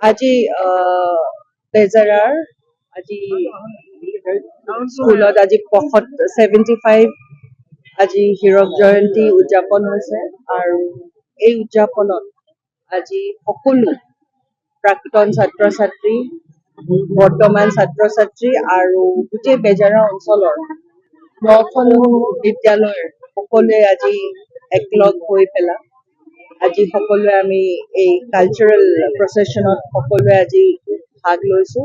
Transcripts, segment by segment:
আজি বেজাৰাৰ আজি স্কুলত আজি 75 আজি হীৰক জয়ন্তী উদযাপন হৈছে আৰু এই উদযাপনত আজি সকলো প্ৰাক্তন ছাত্ৰ ছাত্ৰী বৰ্তমান ছাত্ৰ ছাত্ৰী আৰু গোটেই বেজাৰা অঞ্চলৰ 9খন বিদ্যালয়ৰ সকলোৱে আজি একলগ হৈ পেলাই আজি সকলোৱে আমি এই কালচাৰেল প্ৰচেছনত সকলোৱে আজি ভাগ লৈছো।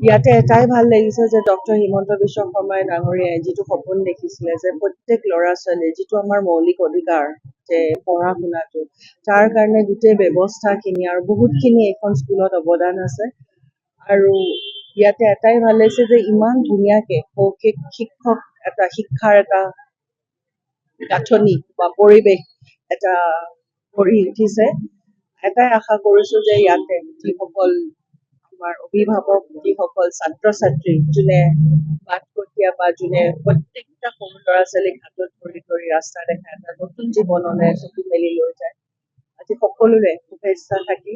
ইয়াতে এটাই ভাল লাগিছে যে ডক্টৰ হিমন্ত বিশ্ব শৰ্মাই ডাঙৰীয়াই যিটো সপোন দেখিছিলে যে প্ৰত্যেক ল'ৰা ছোৱালীৰ যিটো আমাৰ মৌলিক অধিকাৰ যে পঢ়া শুনাটো তাৰ কাৰণে গোটেই ব্যৱস্থাখিনি আৰু বহুতখিনি এইখন স্কুলত অৱদান আছে আৰু ইয়াতে এটাই ভাল লাগিছে যে ইমান ধুনীয়াকে শিক্ষক এটা শিক্ষাৰ এটা গাঁথনি বা পৰিৱেশ এটা গঢ়ি উঠিছে। এটাই আশা কৰিছো যে ইয়াতে যিসকল আমাৰ অভিভাৱক যিসকল ছাত্ৰ ছাত্ৰী যোনে বাটকটীয়া বা যোনে প্ৰত্যেকটা সৰু ল'ৰা ছোৱালীক হাতত ধৰি ৰাস্তা দেখা এটা নতুন জীৱনলৈ চকু মেলি লৈ যায় আজি সকলোৰে শুভেচ্ছা থাকি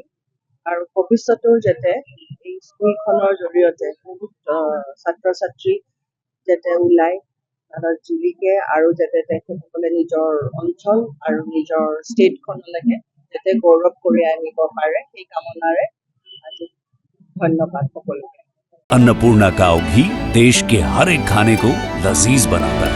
আৰু ভৱিষ্যতেও যাতে এই স্কুলখনৰ জৰিয়তে বহুত ছাত্ৰ ছাত্ৰী যাতে ওলাই জিলিকে আৰু যাতে তেখেতসকলে নিজৰ অঞ্চল আৰু নিজৰ ষ্টেটখনলৈকে যাতে গৌৰৱ কৰি আনিব পাৰে সেই কামনাৰে আজি ধন্যবাদ সকলোকে। अन्नपूर्णा काव घी देश के हर एक खाने को लजीज बनाता है।